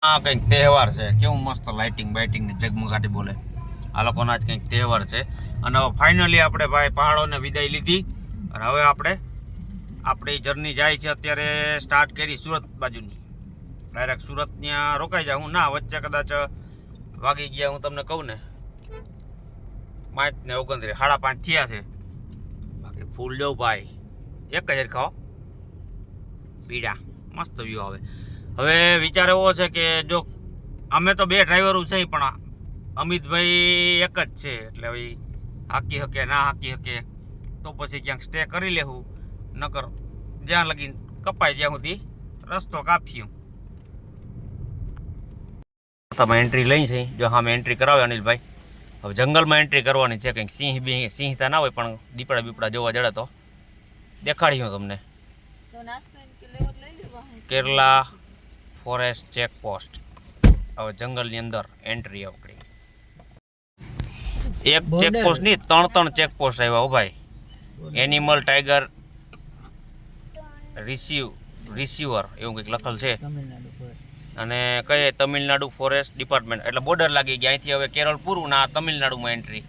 આ કંઈક તહેવાર છે, કેવું મસ્ત લાઇટિંગ બાઇટિંગ ને જગમગાટી બોલે. આ લોકોના જ કંઈક તહેવાર છે. અને હવે ફાઇનલી આપણે ભાઈ પહાડોને વિદાય લીધી અને હવે આપણે આપણી જર્ની જાય છે. અત્યારે સ્ટાર્ટ કરી સુરત બાજુની, ડાયરેક્ટ સુરત ત્યાં રોકાઈ જાય. હું ના વચ્ચે કદાચ વાગી ગયા, હું તમને કહું ને 5 ને 29, 5:30 થયા છે. બાકી ફૂલ જવું ભાઈ, એક જ ખાઓ પીડા, મસ્ત વ્યૂ આવે. હવે વિચાર એવો છે કે જો અમે તો 2 ડ્રાઈવરો છે, પણ અમિતભાઈ એક જ છે, એટલે હવે હાકી શકે ના હાકી શકે તો પછી ક્યાંક સ્ટે કરી લેવું, નકર જ્યાં લગી કપાય ત્યાં સુધી રસ્તો કાપ્યું. તમે એન્ટ્રી લઈ છે, જો સામે એન્ટ્રી કરાવે અનિલભાઈ. હવે જંગલમાં એન્ટ્રી કરવાની છે, કંઈક સિંહ તો ના હોય, પણ દીપડા બીપડા જોવા જડે તો દેખાડ્યું તમને. Kerala forest checkpost. હવે જંગલની અંદર એન્ટ્રી આપણી. એક ચેકપોસ્ટ નહીં, 3 ચેકપોસ્ટ આવ્યા. હો ભાઈ, એનિમલ ટાઈગર રિસીવર એવું કંઈક લખેલ છે. અને કઈ તમિલનાડુ ફોરેસ્ટ ડિપાર્ટમેન્ટ, એટલે બોર્ડર લાગી ગયા. અહીંથી હવે કેરળ પૂરું ના તમિલનાડુમાં એન્ટ્રી.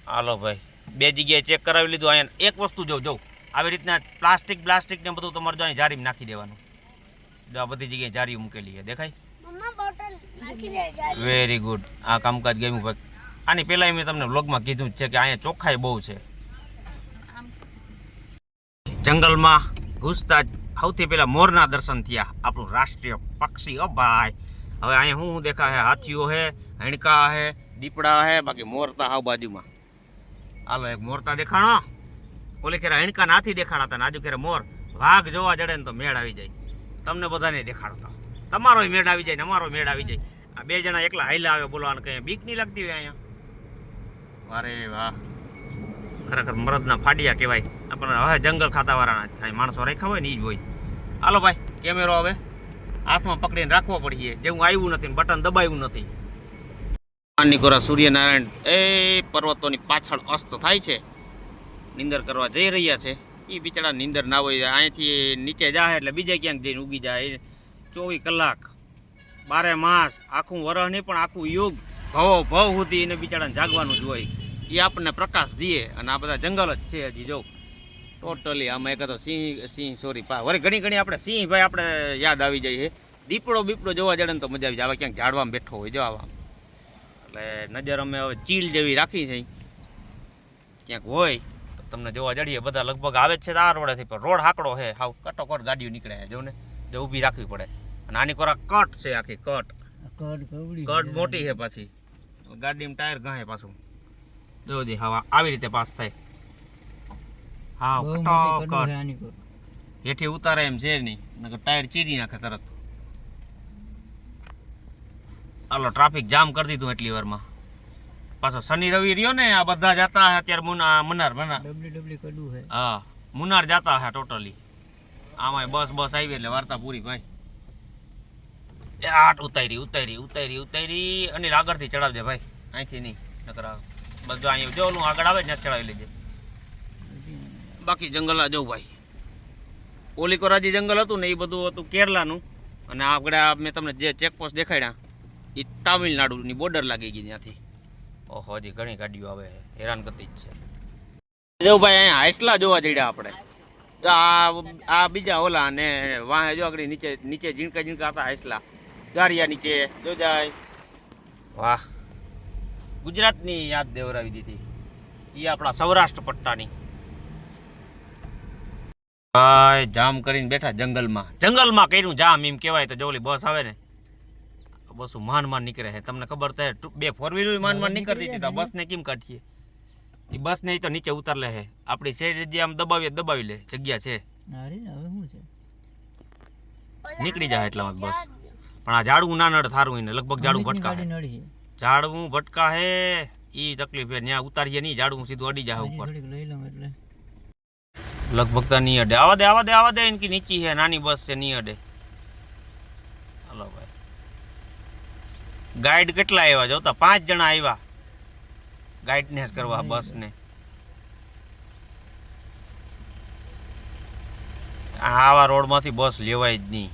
હાલો ભાઈ, 2 જગ્યાએ ચેક કરાવી લીધું. અહીંયા એક વસ્તુ જોઉં આવી રીતના પ્લાસ્ટિક ને બધું તમારે જો અહીં જારીમાં નાખી દેવાનું. જો આ બધી જગ્યાએ જારી મૂકેલી છે, દેખાય? Very good. આ કામકાજ ગમ્યું ભાઈ. આની પહેલાં મેં તમને વ્લોગમાં કીધું જ છે કે અહીંયા ચોખ્ખાઈ બહુ છે. જંગલમાં ઘૂસતા જ સૌથી પહેલાં મોરના દર્શન થયા, આપણું રાષ્ટ્રીય પક્ષી. ઓ ભાઈ, હવે અહીંયા શું દેખાય? હાથીઓ હે, હણકા હે, દીપડા હે, બાકી મોરતા હાવ બાજુમાં. હાલો એક મોરતા દેખાણો. ઓલી ખેરા હણકા નાથી દેખાડાતા ને આજુ ખેરા મોર. વાઘ જોવા જડે ને તો મેળ આવી જાય. તમને બધાને દેખાડતો, તમારો મેળ આવી જાય ને અમારો મેળ આવી જાય. આ 2 જણા એકલા હાઈલા આવે બોલવાનું, કંઈ બીક નહીં લાગતી હોય અહીંયા? અરે વાહ, ખરેખર મરદના ફાડિયા કહેવાય. આપણે હવે જંગલ ખાતાવાળાના અહીં માણસો રાખ્યા હોય ને એ જ હોય. હાલો ભાઈ, કેમેરો હવે હાથમાં પકડીને રાખવો પડીએ. જેવું આવ્યું નથી, બટન દબાવ્યું નથી. કોરા સૂર્યનારાયણ એ પર્વતોની પાછળ અસ્ત થાય છે. નીંદર કરવા જઈ રહ્યા છે. એ બિચારા નીંદર ના હોય, અહીંથી નીચે જાય એટલે બીજે ક્યાંક જઈને ઉગી જાય. 24 કલાક 12 માસ, આખું વરહ નહીં પણ આખું યુગ, ભવ સુધી એને બિચારાને જાગવાનું જ હોય. એ આપણને પ્રકાશ દે. અને આ બધા જંગલ જ છે હજી. જો ટોટલી આમાં એક તો સિંહ સોરી વરે ઘણી આપણે સિંહ ભાઈ આપણે યાદ આવી જાય છે. દીપડો જોવા જડે ને તો મજા આવી જાય. આવા ક્યાંક ઝાડવામાં બેઠો હોય જો આવા, એટલે નજર અમે હવે ચીલ જેવી રાખી છે. ક્યાંક હોય તો તમને જોવા જડીએ. બધા લગભગ આવે જ છે આ રોડેથી, પણ રોડ હાકડો છે, હાવ કટોકટ ગાડીઓ નીકળે છે. જો ને, જો ઊભી રાખવી પડે. અને આની કોરા કટ છે, આખી કટ મોટી છે. પાછી ગાડીમાં ટાયર ગાહે પાછું જોજે. હવા આવી રીતે પાસ થાય. હા, કટોકટ હેઠી ઉતારે એમ છે નહીં, નકર ટાયર ચીરી નાખે તરત. હાલો, ટ્રાફિક જામ કરી દીધું એટલી વારમાં. પાછો શનિ રવિ રહ્યો ને, આ બધા જતા હે અત્યારે મુનાર હા, મુનાર જતા હે ટોટલી. આમાં બસ આવી એટલે વાર્તા પૂરી ભાઈ. આટ ઉતારી અને આગળથી ચડાવજે ભાઈ, અહીંથી નહીં નકર બસ. જો અહીંયા જો ઓલું આગળ આવે ને ચડાવી લેજે. બાકી જંગલ જવું ભાઈ. ઓલી કોરાજી જંગલ હતું ને એ બધું હતું કેરલાનું. અને આગળ મેં તમને જે ચેકપોસ્ટ દેખાડ્યા એ તામિલનાડુની બોર્ડર લાગી ગઈ ત્યાંથી. ઓહો, હજી ઘણી ગાડીઓ આવે, હેરાન કરતી જ છે. જો ભાઈ અહીંયા હાઈસલા જોવા જડ્યા આપણે. આ બીજા ઓલા અને વાહે જો આગળ નીચે ઝીણકા હતા હાઈસલા ગાડિયા નીચે જો જાય. વાહ, ગુજરાતની યાદ દેવરાવી દીધી. એ આપણા સૌરાષ્ટ્ર પટ્ટાની. ભાઈ જામ કરીને બેઠા જંગલમાં કર્યું જામ એમ કહેવાય. તો જો ઓલી બસ આવે ને, બસ માન નીકળે છે. તમને ખબર તો 2 4 વ્હીલર માન નીકળતી હતી, તો બસને કેમ કાઢીએ? એ બસને તો નીચે ઉતાર લે છે. આપણી શેર જે આમ દબાવી લે, જગ્યા છે, નીકળી જાય એટલામાં બસ. પણ આ ઝાડવું ના નડ થારું એને, લગભગ ઝાડવું ભટકા હે. એ તકલીફ હે, ત્યાં ઉતારીએ નહીં, ઝાડવું સીધું અડી જાય ઉપર. લગભગ તો નહીં અડે. આવા દે એનકી નીચી છે, નાની બસ છે, નહીં અડે. હલો ભાઈ, ગાઈડ કેટલા આવ્યા જોતા? 5 જણા આવ્યા ગાઈડનેસ કરવા બસને. આવા રોડમાંથી બસ લેવાય જ નહીં.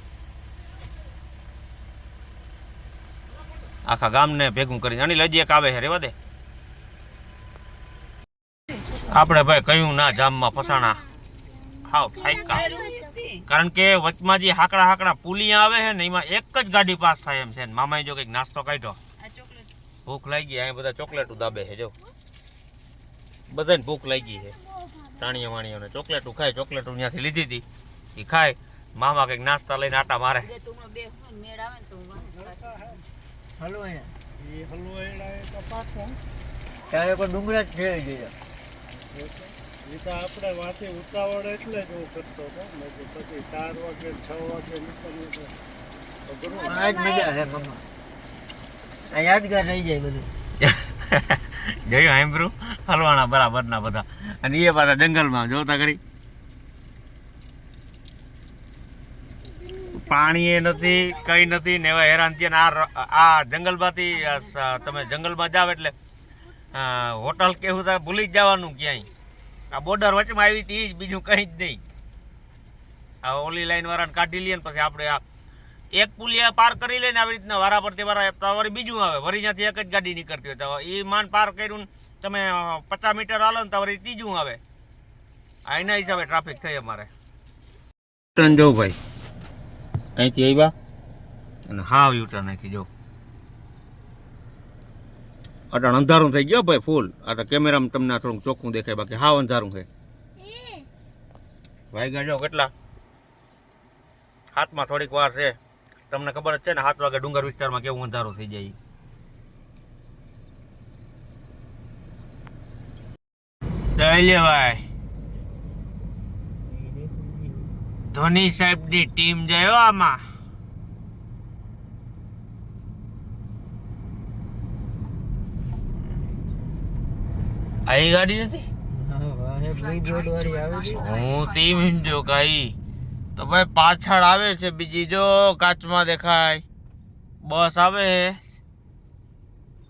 આખા ગામને ભેગું કરીને. અનિલ હજી એક આવે છે, રેવા દે. આપણે ભાઈ કયું ના જામમાં ફસાણા હાવ ફાયકા, કારણ કે વચમાં જે હાકડા પુલિયા આવે છે ને એમાં એક જ ગાડી પાસ થાય એમ છે. મામાએ જો કંઈક નાસ્તો કાઢ્યો, ભૂખ લાગી ગઈ. અહીંયા બધા ચોકલેટો દાબે છે, જો બધાને ભૂખ લાગી છે. તાણીયા વાણીઓને ચોકલેટો ખાય, ચોકલેટો ત્યાંથી લીધી હતી એ ખાય. મામા કંઈક નાસ્તા લઈને આટા મારે. ડુંગરા જ છે આપણે વાંચે ઉતાવળ એટલે જ હું કરતો હતો. પછી 4 વાગે 6 વાગે નીકળ્યું આ જ મજા છે મમ્મા. આ યાદગાર રહી જાય બધું. જોયું સાંભળ્યું હલવાના બરાબરના બધા. અને એ પાછા જંગલમાં જોતા કરી પાણી એ નથી, કઈ નથી ને એવા હેરાન થયા. આ જંગલમાંથી તમે જંગલમાં જાવ એટલે હોટલ કેવું થાય ભૂલી જ જવાનું ક્યાંય. આ બોર્ડર વચમાં આવી હતી, બીજું કંઈ જ નહીં. આ ઓલી લાઈન વાળાને કાઢી લઈએ ને પછી આપણે આ એક પુલિયા પાર કરી લઈને આવી રીતના વારા પરથી વારા તો વળી બીજું આવે. વળી ત્યાંથી એક જ ગાડી નીકળતી હોય તો એ માન પાર કર્યું ને તમે 50 મીટર હાલો ને તો વળી ત્રીજું આવે. આ એના હિસાબે ટ્રાફિક થઈ અમારે. ટર્ન જવું ભાઈ અહીંથી આવ્યા અને હાવ યુટર્ન અહીંથી જો અટાણ અંધારું થઈ ગયો ભાઈ ફૂલ. આ તો કેમેરામાં તમને થોડુંક ચોખ્ખું દેખાય, બાકી હાવ અંધારું છે. વાગ્યા જો કેટલા, હાથમાં થોડીક વાર છે. તમને ખબર જ છે ને 7 વાગે ડુંગર વિસ્તારમાં કેવું અંધારું થઈ જાય. ભાઈ ધોની સાહેબની ટીમ જાય આમાં. આ ગાડી નથી હું તી મિનિટો કઈ તો ભાઈ પાછળ આવે છે બીજી, જો કાચમાં દેખાય બસ આવે.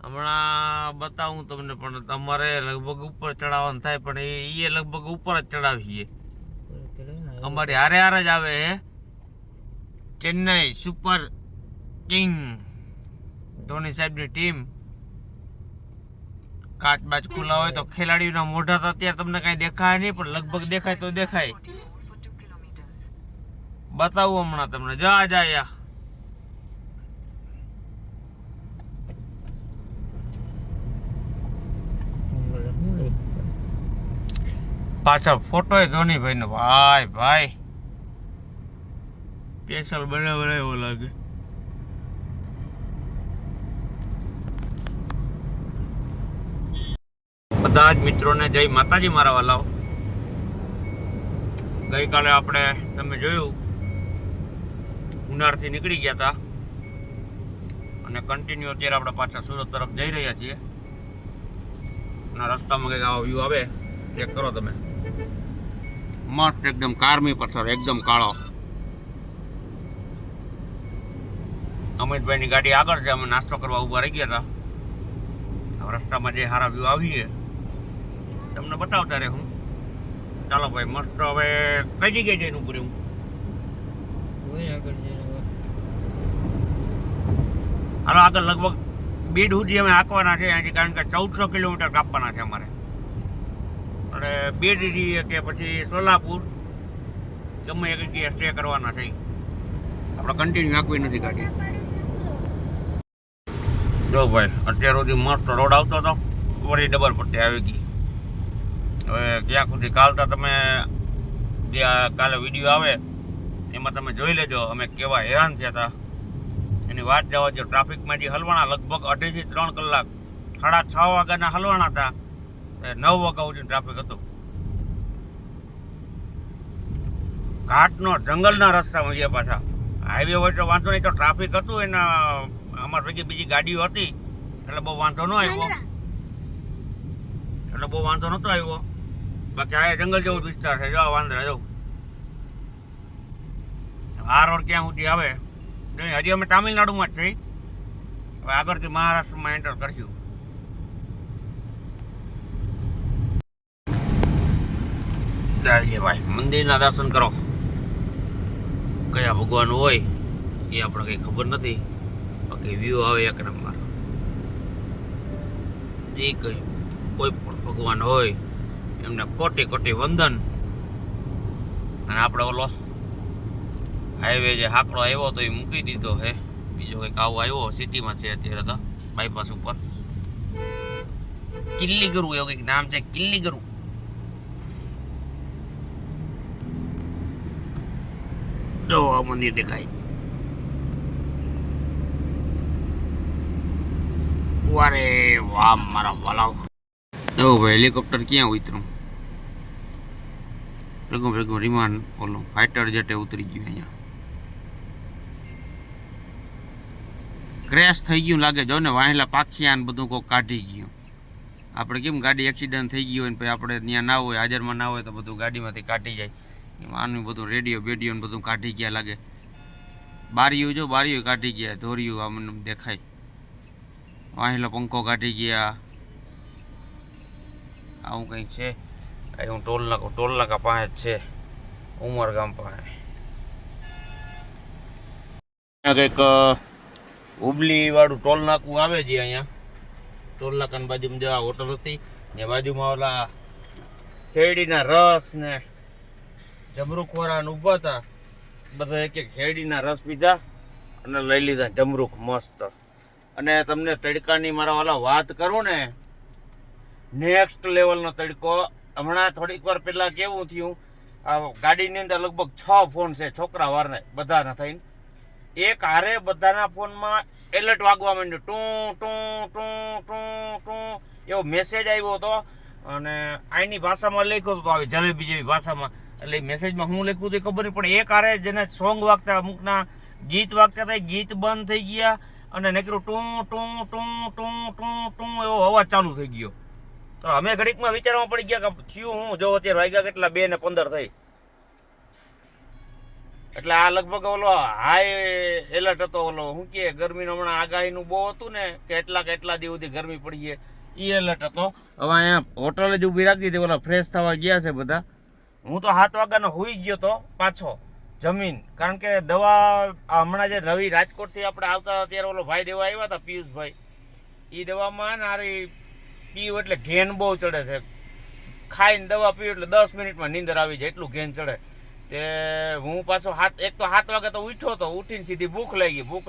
હમણાં બતાવું તમને, પણ તમારે લગભગ ઉપર ચડાવવાનું થાય, પણ એ લગભગ ઉપર જ ચડાવીએ. અમારી હારે હારે જ આવે છે ચેન્નઈ સુપર કિંગ ધોની સાહેબની ટીમ. કાચ બાચ ખુલ્લા હોય તો ખેલાડીઓના મોઢા તો અત્યારે તમને કઈ દેખાય નહીં, પણ લગભગ દેખાય તો દેખાય. બતાવું હમણાં તમને. જા યા પાછળ ફોટો ધોની ભાઈ નો. ભાઈ સ્પેશિયલ બનાવ એવો લાગે. બધા જ મિત્રોને જય માતાજી મારા વાલાઓ. ગઈકાલે આપણે તમે જોયું ઉનાળથી નીકળી ગયા હતા અને કન્ટિન્યુ અત્યારે આપણે પાછા સુરત તરફ જઈ રહ્યા છીએ. અને રસ્તામાં કંઈક આવો વ્યૂ આવે ચેક કરો તમે. મસ્ત એકદમ કારમી પથ્થર, એકદમ કાળો. અમિતભાઈની ગાડી આગળ છે, અમે નાસ્તો કરવા ઊભા રહી ગયા હતા. રસ્તામાં જે સારા વ્યૂ આવીએ તમને બતાવતા રહે હું. ચાલો ભાઈ મસ્ત. હવે કઈ જગ્યાએ જઈને ઉપર હું હાલો આગળ લગભગ બીડ સુધી અમે હાંકવાના છે અહીંથી, કારણ કે 1400 કિલોમીટર કાપવાના છે અમારે. અને બીડ જઈએ કે પછી સોલાપુર ગમે એક જગ્યાએ સ્ટે કરવાના છે. આપણે કન્ટિન્યુ હાંકવી નથી ગાડી. જો ભાઈ અત્યાર સુધી મસ્ત રોડ આવતો હતો, વળી ડબલ પટ્ટી આવી ગઈ. હવે ક્યાં સુધી કાલતા તમે જે કાલે વિડીયો આવે એમાં તમે જોઈ લેજો અમે કેવા હેરાન થયા હતા. એની વાત જવા જો. ટ્રાફિકમાં જે હલવાના લગભગ 2.5 થી 3 કલાક, 6:30 વાગ્યાના હલવાના હતા, 9 વાગ્યા સુધી ટ્રાફિક હતું. ઘાટનો જંગલના રસ્તામાં ગયા પાછા. હાઈવે હોય તો વાંધો નહીં, તો ટ્રાફિક હતું એના અમારી ભેગી બીજી ગાડીઓ હતી એટલે બહુ વાંધો ન આવ્યો. નહોતો આવ્યો. બાકી આ જંગલ જેવો વિસ્તાર છે. જો વાંદરા જવું આ રોડ ક્યાં સુધી આવે. હજી અમે તામિલનાડુમાં જ છીએ. હવે આગળથી મહારાષ્ટ્રમાં એન્ટર કરશું. જઈએ ભાઈ મંદિરના દર્શન કરો. કયા ભગવાન હોય એ આપણે કંઈ ખબર નથી, બાકી વ્યૂ આવે એક નંબર. એ કંઈ કોઈ પણ ભગવાન હોય એમને કોટી કોટી વંદન. અને આપણે ઓલો હાઈવે જે હાકડો આવ્યો તો એ મૂકી દીધો હે. બીજો કંઈક આવો આવ્યો સિટીમાં છે અત્યારે તો બાયપાસ ઉપર. કિલ્લીગરુ એવું કંઈક નામ છે, કિલ્લીગરુ. જો આ મંદિર દેખાય. વારે વાહ મારા વાલાવ. જો ભાઈ હેલિકોપ્ટર ક્યાં ઉતરું? ભેગું ભેગું વિમાન ઓલું ફાઇટર જેટે ઉતરી ગયું અહીંયા. ક્રેશ થઈ ગયું લાગે. જો ને વાહેલા પાખિયા ને બધું કોઈ કાઢી ગયું. આપણે કેમ ગાડી એક્સિડન્ટ થઈ ગયું હોય ને પછી આપણે ત્યાં ના હોય, હાજરમાં ના હોય તો બધું ગાડીમાંથી કાઢી જાય. એમાં આનું બધું રેડિયો બેડિયો ને બધું કાઢી ગયા લાગે. બારીઓ જો બારીઓ કાઢી ગયા, ધોરીયું આ મને દેખાય. વાહેલો પંખો કાઢી ગયા. આવું કંઈક છે. હું ટોલ નાકા પાસે જ છે, ઉમરગામ પાસે. કંઈક હુબલી વાળું ટોલ નાકું આવે છે અહીંયા. ટોલ નાકાની બાજુમાં જે હોટલ હતી ને બાજુમાં ઓલા શેરડીના રસ ને જમરૂખ વાળા ઊભા હતા. બધા એક એક શેરડીના રસ પીધા અને લઈ લીધા જમરૂખ મસ્ત. અને તમને તડકાની મારા ઓલા વાત કરું ને, નેક્સ્ટ લેવલનો તડકો. હમણાં થોડીક વાર પહેલાં કેવું થયું, આ ગાડીની અંદર લગભગ 6 ફોન છે છોકરા વારને બધાના થઈને. એક હારે બધાના ફોનમાં એલર્ટ વાગવા માંડ્યું, ટું ટું ટું ટું ટું એવો મેસેજ આવ્યો હતો. અને આની ભાષામાં લખ્યું હતું, આવી જલેબી જેવી ભાષામાં. એટલે મેસેજમાં હું લખ્યું હતું ખબર નહીં, પણ એક હારે જેને સોંગ વાગતા, અમુકના ગીત વાગતા હતા, ગીત બંધ થઈ ગયા અને નીકળ્યું ટું ટું ટું ટું ટું ટું એવો અવાજ ચાલુ થઈ ગયો. તો અમે ઘડીકમાં વિચારવા પડી ગયા કે થયું હું. જો અત્યારે વાગ્યા કેટલા 2 ને 15 થઈ. એટલે આ લગભગ ઓલો હાઈ એલર્ટ હતો. ઓલો શું કે ગરમીનો હમણાં આગાહીનું બહુ હતું ને કે એટલા દી સુધી ગરમી પડી છે, એ એલર્ટ હતો. હવે અહીંયા હોટલ જ ઊભી રાખી દીધી. ઓલા ફ્રેશ થવા ગયા છે બધા. હું તો 7 વાગ્યાનો હોઈ ગયો તો પાછો જમીન. કારણ કે દવા હમણાં જે નવી રાજકોટથી આપણે આવતા હતા ત્યારે ઓલો ભાઈ દેવા આવ્યા હતા, પિયુષભાઈ. એ દવામાં હારી પીવું એટલે ઘેન બહુ ચડે છે. ખાઈને દવા પીવું એટલે 10 મિનિટમાં નીંદર આવી જાય, એટલું ઘેન ચડે. તે હું પાછો એક તો 7 વાગે તો ઉઠ્યો તો. ઉઠીને સીધી ભૂખ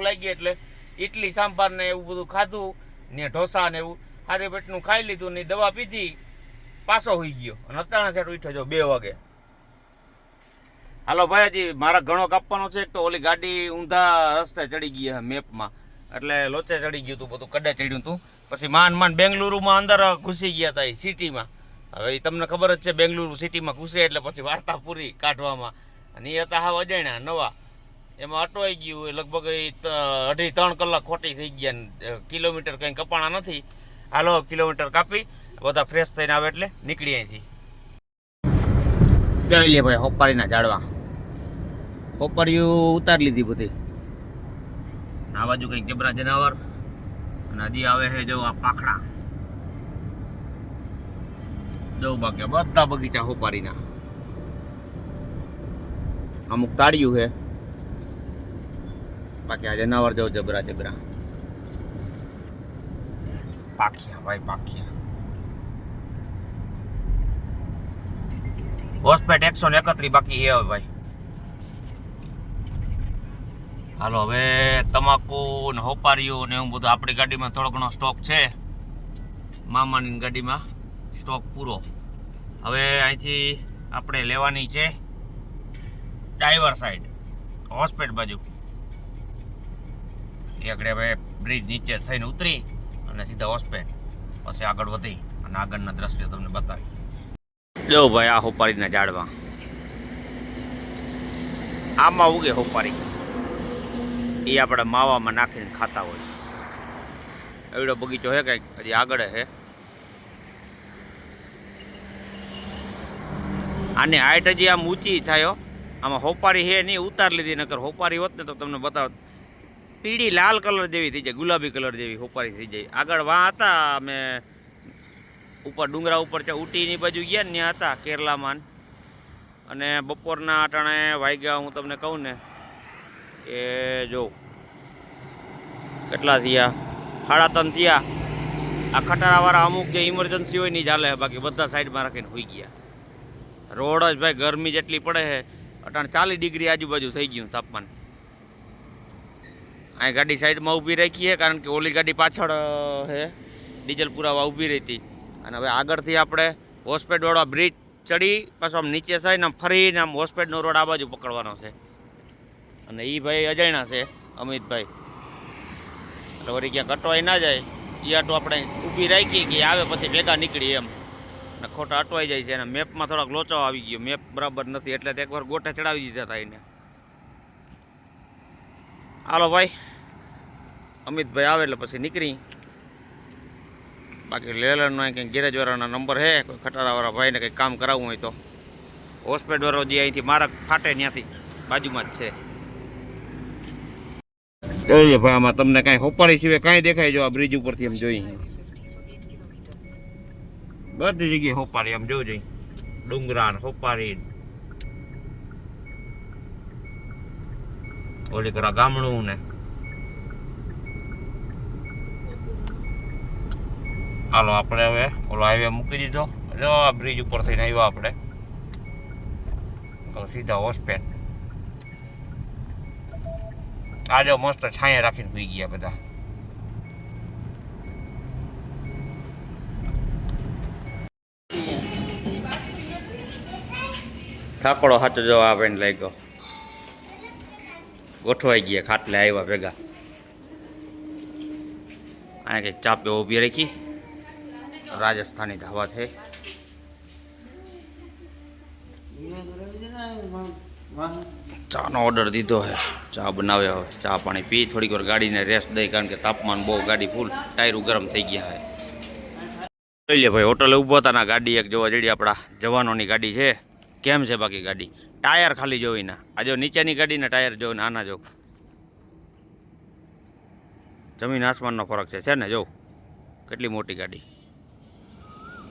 લાગી એટલે ઇડલી સાંભાર ને એવું બધું ખાધું ને ઢોસા ને એવું સારી પેટનું ખાઈ લીધું ને દવા પીધી, પાછો હોઈ ગયો. અને અત્યારના સેટ ઉઠ્યો જો 2 વાગે. હાલો ભાઈ, હજી મારા ઘણો કાપવાનો છે. એક તો ઓલી ગાડી ઊંધા રસ્તે ચડી ગઈ છે મેપમાં, એટલે લોચે ચડી ગયું હતું, બધું કડે ચડ્યું હતું. પછી માંડ બેંગલુરુમાં અંદર ઘૂસી ગયા હતા એ સિટીમાં. હવે એ તમને ખબર જ છે, બેંગલુરુ સિટીમાં ઘૂસે એટલે પછી વાર્તા પૂરી કાઢવામાં. અને એ હતા હાવ અજાણ્યા નવા, એમાં અટવાઈ ગયું. લગભગ 2.5-3 કલાક ખોટી થઈ ગયા ને કિલોમીટર કંઈ કપાણા નથી. હાલો કિલોમીટર કાપી બધા ફ્રેશ થઈને આવે એટલે નીકળી અહીંથી. જોઈ લે ભાઈ હોપારીના ઝાડવા. હોપારીઓ ઉતારી લીધી બધી. આ બાજુ કંઈક જબરા જનાવર. અને હજી આવે છે જો આ પાખડા. જો બાકી બધા બગીચા હોપારીના. અમુક તાળિયું છે, બાકી આ જનાવર જો જબરા પાખિયા ભાઈ પાખિયા. હોસ્પેટ 131 બાકી એ હવે ભાઈ. હાલો હવે તમાકુ ને હોપારીઓ ને એવું બધું આપણી ગાડીમાં થોડો ઘણો સ્ટોક છે. મામાની ગાડીમાં સ્ટોક પૂરો. હવે અહીંથી આપણે લેવાની છે ડાઈવર સાઈડ, હોસ્પેટ બાજુ. એ આગળ હવે બ્રિજ નીચે થઈને ઉતરી અને સીધા હોસ્પેટ, પછી આગળ વધી અને આગળના દ્રશ્યો તમને બતાવી. જો ભાઈ આ હોપારીના ઝાડવા, આમાં ઉગે હોપારી. એ આપણે માવામાં નાખીને ખાતા હોય. એવડો બગીચો છે કંઈક, હજી આગળ છે. આની હાઈટ હજી આમ ઊંચી થાય. આમાં હોપારી છે નહીં, ઉતાર લીધી. નકર હોપારી હોત ને તો તમને બતાવ, પીળી લાલ કલર જેવી થઈ જાય, ગુલાબી કલર જેવી હોપારી થઈ જાય. આગળ વાં હતા અમે ઉપર ડુંગરા ઉપર છે ઉટીની બાજુ ગયા ને ત્યાં હતા કેરલામાં. અને બપોરના અટાણે વાગ્યા હું તમને કહું ને કે જો કેટલા થયા, 3:30 થયા. આ ખટારાવાળા અમુક જે ઇમરજન્સી હોય ને ઈ ચાલે, બાકી બધા સાઈડમાં રાખીને હોઈ ગયા. રોડ જ ભાઈ ગરમી જેટલી પડે છે, અટાણ 40 ડિગ્રી આજુબાજુ થઈ ગયું તાપમાન. અહીં ગાડી સાઈડમાં ઊભી રાખી છે, કારણ કે ઓલી ગાડી પાછળ છે ડીઝલ પુરાવા ઊભી રહી હતી. અને હવે આગળથી આપણે હોસ્પેટવાળો બ્રિજ ચડી પાછો આમ નીચે થઈને આમ ફરીને આમ હોસ્પેટનો રોડ આ બાજુ પકડવાનો છે. અને એ ભાઈ અજાણ્યા છે અમિતભાઈ, એટલે વળી ક્યાં અટવાઈ ના જાય એ આટો આપણે ઊભી રાખી કે આવે પછી ભેગા નીકળી એમ. અને ખોટા અટવાઈ જાય છે, અને મેપમાં થોડાક લોચો આવી ગયો, મેપ બરાબર નથી એટલે તો એકવાર ગોટે ચડાવી દીધા હતા એને. હાલો ભાઈ, અમિતભાઈ આવે એટલે પછી નીકળી. બાકી લેલરનો કંઈક ગેરેજવાળાના નંબર છે, કોઈ ખટારાવાળા ભાઈને કંઈક કામ કરાવવું હોય તો હોસ્પિટલવાળો જે અહીંથી મારક ફાટે ત્યાંથી બાજુમાં જ છે. જોઈએ ભાઈ, આમાં તમને કાંઈ હોપાડી સિવાય કાંઈ દેખાય જો આ બ્રિજ ઉપરથી એમ જોઈ બધી જગ્યાએ હોપારી આમ જોવું જોઈએ, ડુંગરા હોપારી ઓલી કરા ગામડું ને. હાલો આપણે હવે ઓલો હાઈવે મૂકી દીધો, જો આ બ્રિજ ઉપર થઈને આવ્યા આપણે સીધા હોસ્પેટ. આજે મસ્ત છાંયે રાખીને સુઈ ગયા બધા. થાકડો સાચો જો આ ભાઈને લાગ્યો, ગોઠવાઈ ગયા ખાટલે આવ્યા ભેગા. અહીંયા કંઈક ચા પીવા ઊભી રાખી, રાજસ્થાની ધાબા છે. ચાનો ઓર્ડર દીધો છે, ચા બનાવ્યા હોય, ચા પાણી પી થોડીક વાર ગાડીને રેસ્ટ દઈ, કારણ કે તાપમાન બહુ, ગાડી ફૂલ, ટાયરું ગરમ થઈ ગયા છે. જોઈ લે ભાઈ, હોટલે ઊભો હતા ના ગાડી એક જોવા જડી, આપણા જવાનોની ગાડી છે. કેમ છે બાકી ગાડી? ટાયર ખાલી જોઈને આ જો નીચેની ગાડીના ટાયર જો ને આના જો, જમીન આસમાનનો ફરક છે ને. જો કેટલી મોટી ગાડી,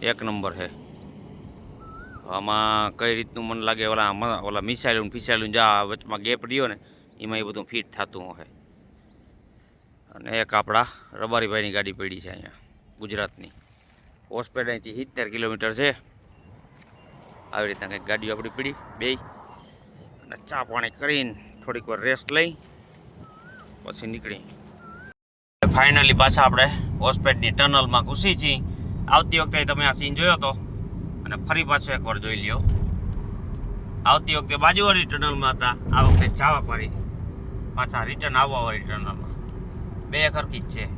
એક નંબર છે. આમાં કઈ રીતનું મને લાગે ઓલા મિસાઇલું ફિસાઇલું જા વચમાં ગેપ રહ્યો ને એમાં એ બધું ફિટ થતું હોય. અને એક આપણા રબારીભાઈની ગાડી પડી છે અહીંયા ગુજરાતની. હોસ્પિટલ અહીંથી 70 કિલોમીટર છે. આવી રીતના કંઈક ગાડીઓ આપણી પડી બે, અને ચા પાણી કરીને થોડીક વાર રેસ્ટ લઈ પછી નીકળી. ફાઇનલી પાછા આપણે હોસ્પિટલની ટનલમાં ઘૂસી છીએ. આવતી વખતે તમે આ સીન જોયો હતો, અને ફરી પાછો એકવાર જોઈ લ્યો. આવતી વખતે બાજુવાળી ટનલમાં હતા, આ વખતે ચાવાપારી પાછા રિટર્ન આવવાવાળી ટનલમાં. બે ખરખી જ છે.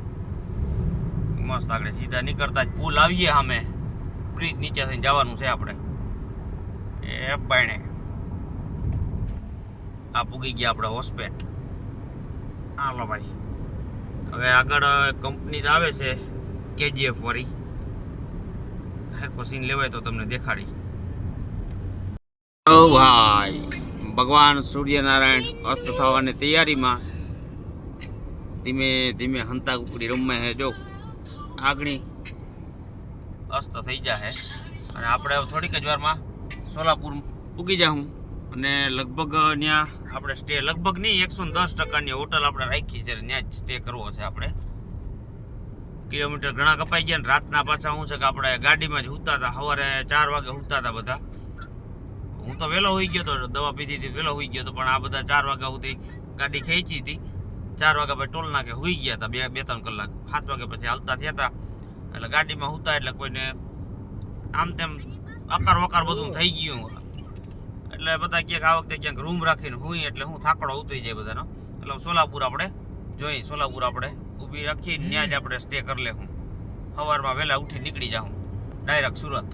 મસ્ત આગળ સીધા નીકળતા જ પુલ આવીએ સામે, બ્રિજ નીચે થઈને જવાનું છે આપણે. એ બાયણે આ પૂગી ગયા આપણે હોસ્પેટ. હાલો ભાઈ, હવે આગળ કંપની આવે છે KGF વાળી, સીન લેવાય તો તમને દેખાડી. ઓ ભાઈ, ભગવાન સૂર્યનારાયણ અસ્ત થવાની તૈયારીમાં ધીમે ધીમે હંતા ઉપડી રમે છે. જો આગણી અસ્ત થઈ જાય, અને આપણે થોડીક જ વારમાં સોલાપુર પૂગી જાઉં. અને લગભગ ત્યાં આપણે સ્ટે, લગભગ નહીં 110%ની હોટલ આપણે રાખી છે, ત્યાં જ સ્ટે કરવો છે આપણે. કિલોમીટર ઘણા કપાઈ ગયા ને રાતના પાછા શું છે કે આપણે ગાડીમાં જ સૂતા હતા. સવારે 4 વાગે સૂતા હતા બધા. હું તો વહેલો હોઈ ગયો હતો, દવા પીધી હતી વહેલો હોઈ ગયો હતો, પણ આ બધા 4 વાગ્યા સુધી ગાડી ખેંચી હતી. 4 વાગ્યા પછી ટોલ નાકે હોઈ ગયા હતા 2-3 કલાક. 7 વાગ્યા પછી હાલતા થયા હતા, એટલે ગાડીમાં સૂતા એટલે કોઈને આમ તેમ અકાર વકાર બધું થઈ ગયું. એટલે બધા ક્યાંક આ વખતે ક્યાંક રૂમ રાખીને હુઈ, એટલે હું થાકડો ઉતરી જાય બધાનો. એટલે સોલાપુર આપણે જોઈ, સોલાપુર આપણે ઊભી રાખી ત્યાં જ આપણે સ્ટે કરી લે. હું સવારમાં વહેલા ઉઠી નીકળી જાઉં ડાયરેક્ટ સુરત.